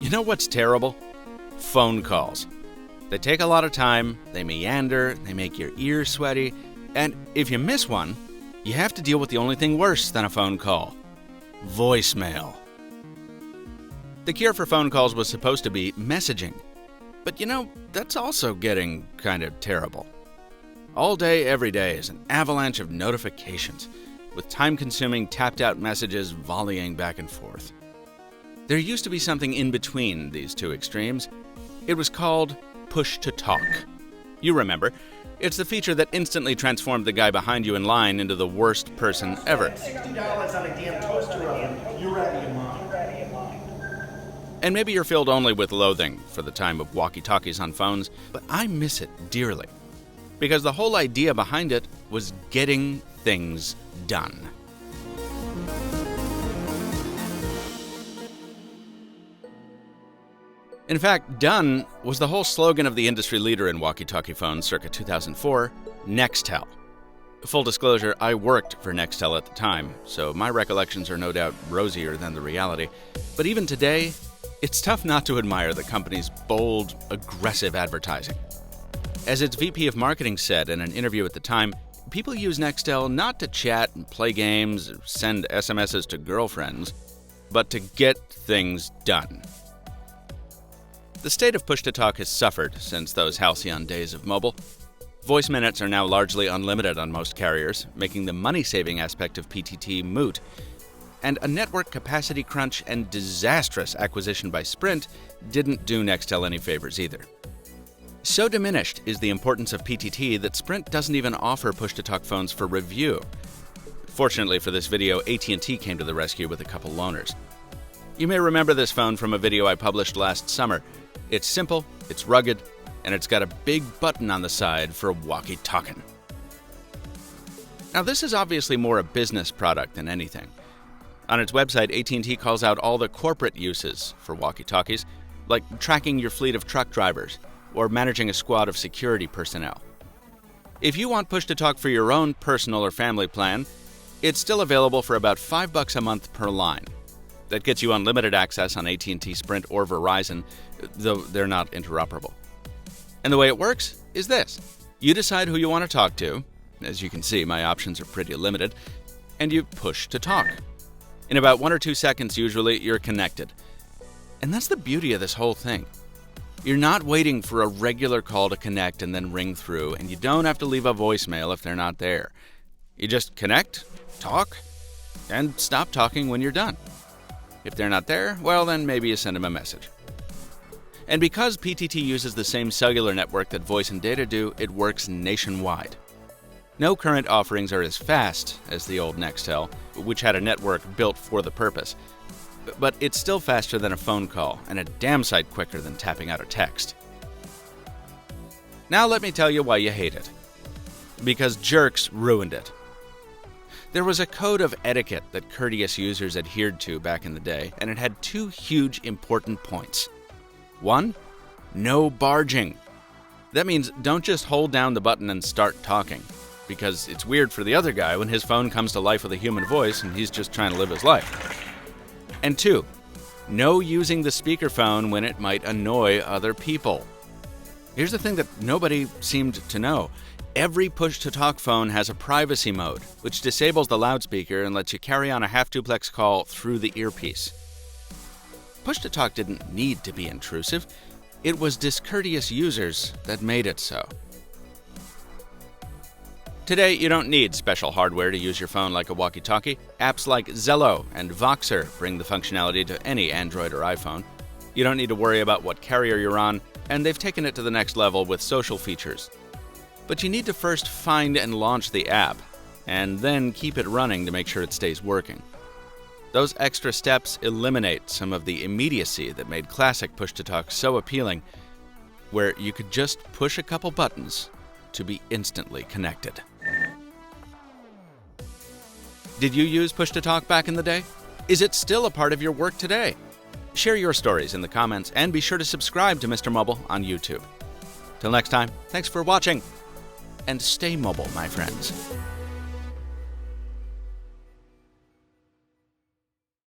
You know what's terrible? Phone calls. They take a lot of time, they meander, they make your ears sweaty, and if you miss one, you have to deal with the only thing worse than a phone call: voicemail. The cure for phone calls was supposed to be messaging. But that's also getting kind of terrible. All day, every day is an avalanche of notifications, with time-consuming tapped-out messages volleying back and forth. There used to be something in between these two extremes. It was called push-to-talk. You remember. It's the feature that instantly transformed the guy behind you in line into the worst person ever. $60 on a damn toaster oven. You're out of your mind. And maybe you're filled only with loathing for the time of walkie-talkies on phones, but I miss it dearly. Because the whole idea behind it was getting things done. In fact, done was the whole slogan of the industry leader in walkie-talkie phones circa 2004, Nextel. Full disclosure, I worked for Nextel at the time, so my recollections are no doubt rosier than the reality. But even today, it's tough not to admire the company's bold, aggressive advertising. As its VP of marketing said in an interview at the time, people use Nextel not to chat and play games or send SMSs to girlfriends, but to get things done. The state of push-to-talk has suffered since those halcyon days of mobile. Voice minutes are now largely unlimited on most carriers, making the money-saving aspect of PTT moot. And a network capacity crunch and disastrous acquisition by Sprint didn't do Nextel any favors either. So diminished is the importance of PTT that Sprint doesn't even offer push-to-talk phones for review. Fortunately for this video, AT&T came to the rescue with a couple loaners. You may remember this phone from a video I published last summer. It's simple, it's rugged, and it's got a big button on the side for walkie-talking. Now, this is obviously more a business product than anything. On its website, AT&T calls out all the corporate uses for walkie-talkies, like tracking your fleet of truck drivers or managing a squad of security personnel. If you want push-to-talk for your own personal or family plan, it's still available for about $5 a month per line. That gets you unlimited access on AT&T, Sprint, or Verizon, though they're not interoperable. And the way it works is this. You decide who you want to talk to. As you can see, my options are pretty limited. And you push to talk. In about 1 or 2 seconds, usually, you're connected. And that's the beauty of this whole thing. You're not waiting for a regular call to connect and then ring through, and you don't have to leave a voicemail if they're not there. You just connect, talk, and stop talking when you're done. If they're not there, well, then maybe you send them a message. And because PTT uses the same cellular network that voice and data do, it works nationwide. No current offerings are as fast as the old Nextel, which had a network built for the purpose. But it's still faster than a phone call, and a damn sight quicker than tapping out a text. Now let me tell you why you hate it. Because jerks ruined it. There was a code of etiquette that courteous users adhered to back in the day, and it had 2 huge important points. 1, no barging. That means don't just hold down the button and start talking, because it's weird for the other guy when his phone comes to life with a human voice and he's just trying to live his life. And 2, no using the speakerphone when it might annoy other people. Here's the thing that nobody seemed to know. Every push-to-talk phone has a privacy mode, which disables the loudspeaker and lets you carry on a half-duplex call through the earpiece. Push-to-talk didn't need to be intrusive. It was discourteous users that made it so. Today, you don't need special hardware to use your phone like a walkie-talkie. Apps like Zello and Voxer bring the functionality to any Android or iPhone. You don't need to worry about what carrier you're on, and they've taken it to the next level with social features. But you need to first find and launch the app, and then keep it running to make sure it stays working. Those extra steps eliminate some of the immediacy that made classic push-to-talk so appealing, where you could just push a couple buttons to be instantly connected. Did you use push-to-talk back in the day? Is it still a part of your work today? Share your stories in the comments, and be sure to subscribe to MrMobile on YouTube. Till next time, thanks for watching, and stay mobile, my friends.